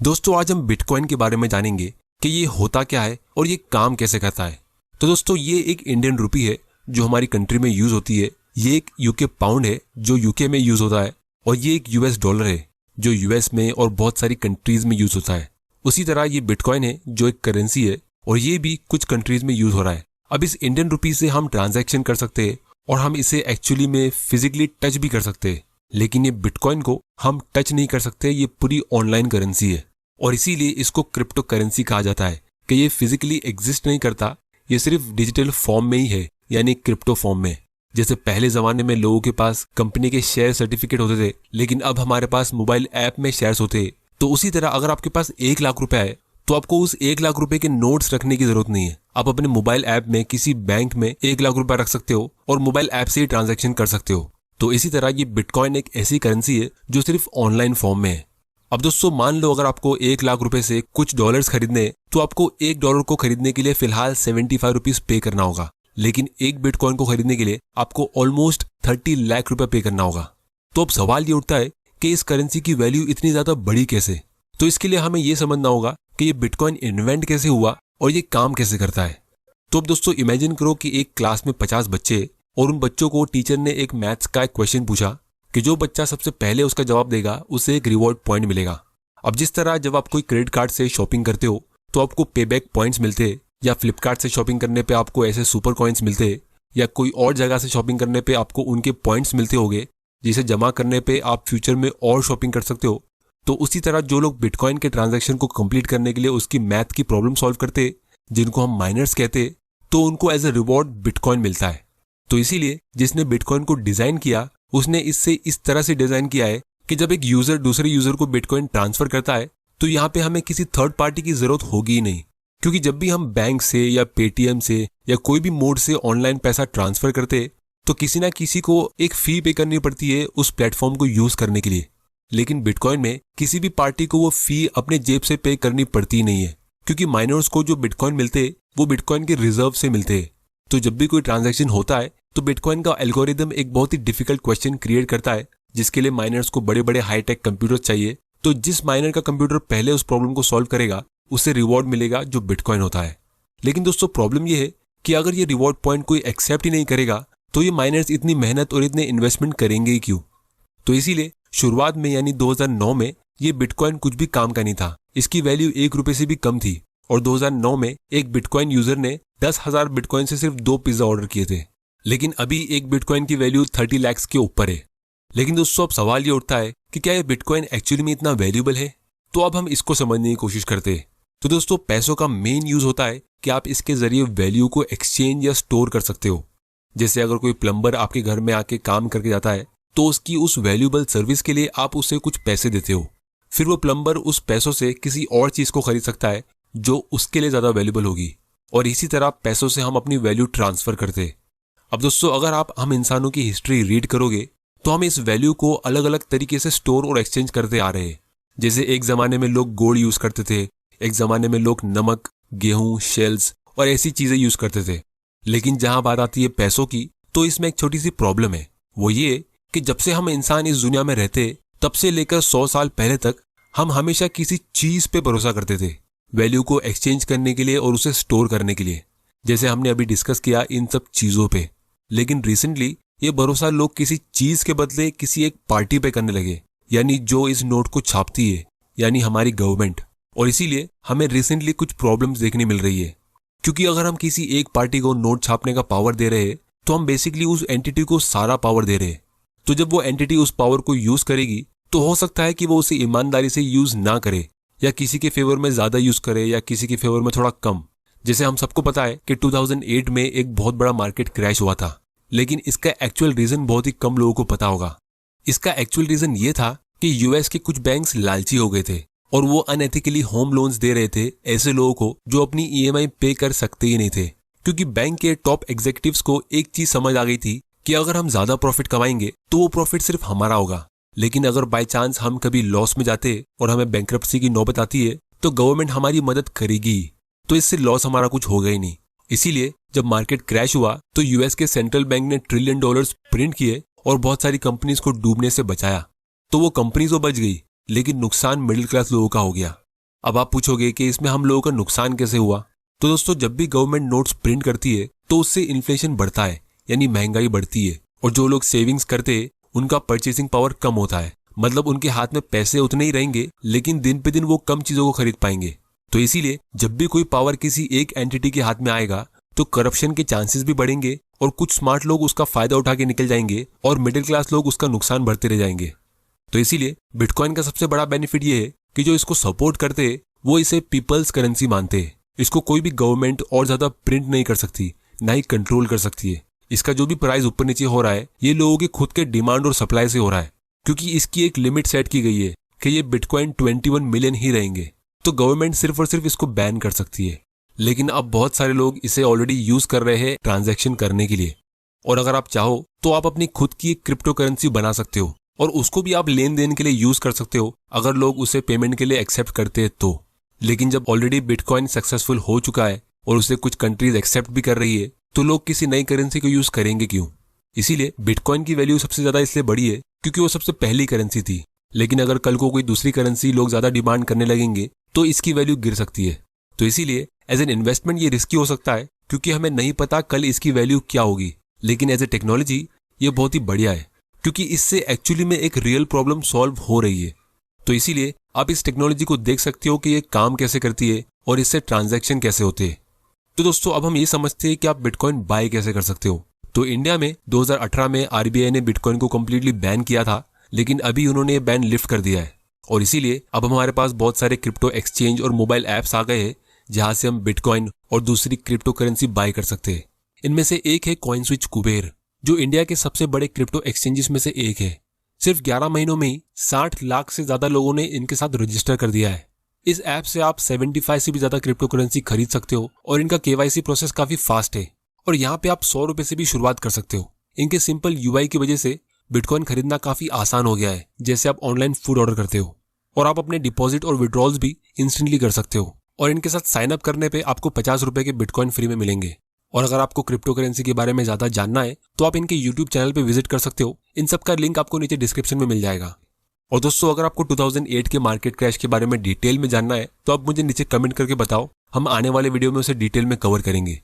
दोस्तों आज हम बिटकॉइन के बारे में जानेंगे कि ये होता क्या है और ये काम कैसे करता है। तो दोस्तों ये एक इंडियन रुपी है जो हमारी कंट्री में यूज होती है। ये एक यूके पाउंड है जो यूके में यूज होता है और ये एक यूएस डॉलर है जो यूएस में और बहुत सारी कंट्रीज में यूज होता है। उसी तरह ये बिटकॉइन है जो एक करेंसी है और ये भी कुछ कंट्रीज में यूज हो रहा है। अब इस इंडियन रुपी से हम ट्रांजैक्शन कर सकते हैं और हम इसे एक्चुअली में फिजिकली टच भी कर सकते हैं, लेकिन ये बिटकॉइन को हम टच नहीं कर सकते। ये पूरी ऑनलाइन करेंसी है और इसीलिए इसको क्रिप्टो करेंसी कहा जाता है कि ये फिजिकली एग्जिस्ट नहीं करता, ये सिर्फ डिजिटल फॉर्म में ही है, यानी क्रिप्टो फॉर्म में। जैसे पहले जमाने में लोगों के पास कंपनी के शेयर सर्टिफिकेट होते थे, लेकिन अब हमारे पास मोबाइल ऐप में शेयर्स होते हैं। तो उसी तरह अगर आपके पास 1 लाख रुपए है तो आपको उस 1 लाख रुपए के नोट्स रखने की जरूरत नहीं है। आप अपने मोबाइल ऐप में किसी बैंक में 1 लाख रुपए रख सकते हो और मोबाइल ऐप से ही ट्रांजैक्शन कर सकते हो। तो इसी तरह ये बिटकॉइन एक ऐसी करेंसी है जो सिर्फ ऑनलाइन फॉर्म में है। अब दोस्तों मान लो अगर आपको 1 लाख रुपए से कुछ डॉलर्स खरीदने, तो आपको $1 को खरीदने के लिए फिलहाल 75 रुपीज पे करना होगा, लेकिन एक बिटकॉइन को खरीदने के लिए आपको ऑलमोस्ट 30 लाख रुपए पे करना होगा। तो अब सवाल ये उठता है कि इस करेंसी की वैल्यू इतनी ज्यादा बढ़ी कैसे। तो इसके लिए हमें ये समझना होगा कि ये बिटकॉइन इन्वेंट कैसे हुआ और ये काम कैसे करता है। तो अब दोस्तों इमेजिन करो कि एक क्लास में 50 बच्चे और उन बच्चों को टीचर ने एक मैथ्स का एक क्वेश्चन पूछा कि जो बच्चा सबसे पहले उसका जवाब देगा उसे एक रिवॉर्ड पॉइंट मिलेगा। अब जिस तरह जब आप कोई क्रेडिट कार्ड से शॉपिंग करते हो तो आपको पे बैक पॉइंट्स मिलते हैं, या फ्लिपकार्ट से शॉपिंग करने पे आपको ऐसे सुपर कॉइन्स मिलते हैं, या कोई और जगह से शॉपिंग करने पे आपको उनके पॉइंट्स मिलते होंगे जिसे जमा करने पे आप फ्यूचर में और शॉपिंग कर सकते हो। तो उसी तरह जो लोग बिटकॉइन के ट्रांजैक्शन को कंप्लीट करने के लिए उसकी मैथ की प्रॉब्लम सॉल्व करते, जिनको हम माइनर्स कहते, तो उनको एज ए रिवॉर्ड बिटकॉइन मिलता है। तो इसीलिए जिसने बिटकॉइन को डिजाइन किया उसने इससे इस तरह से डिजाइन किया है कि जब एक यूजर दूसरे यूजर को बिटकॉइन ट्रांसफर करता है तो यहाँ पे हमें किसी थर्ड पार्टी की जरूरत होगी ही नहीं, क्योंकि जब भी हम बैंक से या पेटीएम से या कोई भी मोड से ऑनलाइन पैसा ट्रांसफर करते तो किसी ना किसी को एक फी पे करनी पड़ती है उस प्लेटफॉर्म को यूज करने के लिए। लेकिन बिटकॉइन में किसी भी पार्टी को वो फी अपने जेब से पे करनी पड़ती नहीं है, क्योंकि माइनर्स को जो बिटकॉइन मिलते वो बिटकॉइन के रिजर्व से मिलते हैं। तो जब भी कोई ट्रांजैक्शन होता है तो बिटकॉइन का एल्गोरिदम एक बहुत ही डिफिकल्ट क्वेश्चन क्रिएट करता है, जिसके लिए माइनर्स को बड़े बड़े हाईटेक कंप्यूटर चाहिए। तो जिस माइनर का कंप्यूटर पहले उस प्रॉब्लम को सॉल्व करेगा उसे रिवॉर्ड मिलेगा जो बिटकॉइन होता है। लेकिन दोस्तों प्रॉब्लम ये है कि अगर ये रिवॉर्ड पॉइंट कोई एक्सेप्ट ही नहीं करेगा तो ये माइनर्स इतनी मेहनत और इतने इन्वेस्टमेंट करेंगे ही क्यों। तो इसीलिए शुरुआत में यानी 2009 में ये बिटकॉइन कुछ भी काम का नहीं था। इसकी वैल्यू 1 रुपए से भी कम थी और 2009 में एक बिटकॉइन यूजर ने 10,000 बिटकॉइन से सिर्फ 2 पिज्जा ऑर्डर किए थे। लेकिन अभी एक बिटकॉइन की वैल्यू 30 लाख के ऊपर है। लेकिन दोस्तों अब सवाल ये उठता है कि क्या ये बिटकॉइन एक्चुअली में इतना वैल्यूएबल है। तो अब हम इसको समझने की कोशिश करते हैं। तो दोस्तों पैसों का मेन यूज होता है कि आप इसके जरिए वैल्यू को एक्सचेंज या स्टोर कर सकते हो। जैसे अगर कोई प्लम्बर आपके घर में आके काम करके जाता है तो उसकी उस वैल्यूएबल सर्विस के लिए आप उसे कुछ पैसे देते हो, फिर वो प्लम्बर उस पैसों से किसी और चीज को खरीद सकता है जो उसके लिए ज्यादा वैल्यूएबल होगी, और इसी तरह पैसों से हम अपनी वैल्यू ट्रांसफर करते। अब दोस्तों अगर आप हम इंसानों की हिस्ट्री रीड करोगे तो हम इस वैल्यू को अलग अलग तरीके से स्टोर और एक्सचेंज करते आ रहे हैं। जैसे एक जमाने में लोग गोल्ड यूज करते थे, एक जमाने में लोग नमक, गेहूं, शेल्स और ऐसी चीजें यूज करते थे। लेकिन जहां बात आती है पैसों की तो इसमें एक छोटी सी प्रॉब्लम है। वो ये कि जब से हम इंसान इस दुनिया में रहते तब से लेकर 100 साल पहले तक हम हमेशा किसी चीज पे भरोसा करते थे वैल्यू को एक्सचेंज करने के लिए और उसे स्टोर करने के लिए, जैसे हमने अभी डिस्कस किया इन सब चीजों पे। लेकिन रिसेंटली ये भरोसा लोग किसी चीज के बदले किसी एक पार्टी पे करने लगे, यानी जो इस नोट को छापती है, यानी हमारी गवर्नमेंट। और इसीलिए हमें रिसेंटली कुछ प्रॉब्लम्स देखने मिल रही है, क्योंकि अगर हम किसी एक पार्टी को नोट छापने का पावर दे रहे हैं तो हम बेसिकली उस एंटिटी को सारा पावर दे रहे हैं। तो जब वो एंटिटी उस पावर को यूज करेगी तो हो सकता है कि वो उसे ईमानदारी से यूज ना करे, या किसी के फेवर में ज्यादा यूज करे या किसी के फेवर में थोड़ा कम। जैसे हम सबको पता है कि 2008 में एक बहुत बड़ा मार्केट क्रैश हुआ था, लेकिन इसका एक्चुअल रीजन बहुत ही कम लोगों को पता होगा। इसका एक्चुअल रीजन ये था कि यूएस के कुछ बैंक्स लालची हो गए थे और वो अनएथिकली होम लोन्स दे रहे थे ऐसे लोगों को जो अपनी ईएमआई पे कर सकते ही नहीं थे, क्योंकि बैंक के टॉप एग्जीक्यूटिव्स को एक चीज समझ आ गई थी कि अगर हम ज्यादा प्रॉफिट कमाएंगे तो वो प्रॉफिट सिर्फ हमारा होगा, लेकिन अगर बाय चांस हम कभी लॉस में जाते और हमें बैंक्रप्सी की नौबत आती है तो गवर्नमेंट हमारी मदद करेगी, तो इससे लॉस हमारा कुछ होगा ही नहीं। इसीलिए जब मार्केट क्रैश हुआ तो यूएस के सेंट्रल बैंक ने $1 ट्रिलियन प्रिंट किए और बहुत सारी कंपनीज को डूबने से बचाया। तो वो कंपनीज तो बच गई, लेकिन नुकसान मिडिल क्लास लोगों का हो गया। अब आप पूछोगे कि इसमें हम लोगों का नुकसान कैसे हुआ। तो दोस्तों, जब भी गवर्नमेंट नोट्स प्रिंट करती है तो उससे इन्फ्लेशन बढ़ता है, यानी महंगाई बढ़ती है, और जो लोग सेविंग्स करते हैं उनका परचेसिंग पावर कम होता है। मतलब उनके हाथ में पैसे उतने ही रहेंगे, लेकिन दिन पे दिन वो कम चीजों को खरीद पाएंगे। तो इसीलिए जब भी कोई पावर किसी एक एंटिटी के हाथ में आएगा तो करप्शन के चांसेस भी बढ़ेंगे, और कुछ स्मार्ट लोग उसका फायदा उठा के निकल जाएंगे, और मिडिल क्लास लोग उसका नुकसान भरते रह जाएंगे। तो इसीलिए बिटकॉइन का सबसे बड़ा बेनिफिट ये है कि जो इसको सपोर्ट करते हैं वो इसे पीपल्स करेंसी मानते हैं। इसको कोई भी गवर्नमेंट और ज्यादा प्रिंट नहीं कर सकती, ना ही कंट्रोल कर सकती है। इसका जो भी प्राइस ऊपर नीचे हो रहा है ये लोगों के खुद के डिमांड और सप्लाई से हो रहा है, क्योंकि इसकी एक लिमिट सेट की गई है कि ये बिटकॉइन 21 मिलियन ही रहेंगे। तो गवर्नमेंट सिर्फ और सिर्फ इसको बैन कर सकती है। लेकिन अब बहुत सारे लोग इसे ऑलरेडी यूज कर रहे हैं ट्रांजैक्शन करने के लिए, और अगर आप चाहो तो आप अपनी खुद की एक क्रिप्टो करेंसी बना सकते हो, और उसको भी आप लेन देन के लिए यूज कर सकते हो अगर लोग उसे पेमेंट के लिए एक्सेप्ट करते हैं तो। लेकिन जब ऑलरेडी बिटकॉइन सक्सेसफुल हो चुका है और उसे कुछ कंट्रीज एक्सेप्ट भी कर रही है, तो लोग किसी नई करेंसी को यूज करेंगे क्यों। इसीलिए बिटकॉइन की वैल्यू सबसे ज्यादा इसलिए बढ़ी है क्योंकि वो सबसे पहली करेंसी थी। लेकिन अगर कल को कोई दूसरी करेंसी लोग ज्यादा डिमांड करने लगेंगे तो इसकी वैल्यू गिर सकती है। तो इसीलिए एज एन इन्वेस्टमेंट ये रिस्की हो सकता है, क्योंकि हमें नहीं पता कल इसकी वैल्यू क्या होगी। लेकिन एज ए टेक्नोलॉजी ये बहुत ही बढ़िया है, क्योंकि इससे एक्चुअली में एक रियल प्रॉब्लम सॉल्व हो रही है। तो इसीलिए आप इस टेक्नोलॉजी को देख सकते हो कि ये काम कैसे करती है और इससे ट्रांजैक्शन कैसे होते हैं। तो दोस्तों, अब हम ये समझते हैं कि आप बिटकॉइन बाय कैसे कर सकते हो। तो इंडिया में 2018 में आरबीआई ने बिटकॉइन को कम्प्लीटली बैन किया था, लेकिन अभी उन्होंने बैन लिफ्ट कर दिया है, और इसीलिए अब हमारे पास बहुत सारे क्रिप्टो एक्सचेंज और मोबाइल ऐप्स आ गए हैं जहां से हम बिटकॉइन और दूसरी क्रिप्टो करेंसी बाय कर सकते हैं। इनमें से एक है कॉइनस्विच कुबेर, जो इंडिया के सबसे बड़े क्रिप्टो एक्सचेंजेस में से एक है। सिर्फ 11 महीनों में ही 60 लाख से ज्यादा लोगों ने इनके साथ रजिस्टर कर दिया है। इस ऐप से आप 75 से भी ज्यादा क्रिप्टो करेंसी खरीद सकते हो, और इनका केवाईसी प्रोसेस काफी फास्ट है, और यहाँ पे आप 100 रुपए से भी शुरुआत कर सकते हो। इनके सिंपल यूआई की वजह से बिटकॉइन खरीदना काफी आसान हो गया है। जैसे आप ऑनलाइन फूड ऑर्डर करते हो, और आप अपने डिपॉजिट और विड्रॉल्स भी इंस्टेंटली कर सकते हो, और इनके साथ साइन अप करने पे आपको 50 रुपए के बिटकॉइन फ्री में मिलेंगे। और अगर आपको क्रिप्टो करेंसी के बारे में ज्यादा जानना है तो आप इनके यूट्यूब चैनल पे विजिट कर सकते हो। इन सब का लिंक आपको नीचे डिस्क्रिप्शन में मिल जाएगा। और दोस्तों, अगर आपको 2008 के मार्केट क्रैश के बारे में डिटेल में जानना है तो आप मुझे नीचे कमेंट करके बताओ, हम आने वाले वीडियो में उसे डिटेल में कवर करेंगे।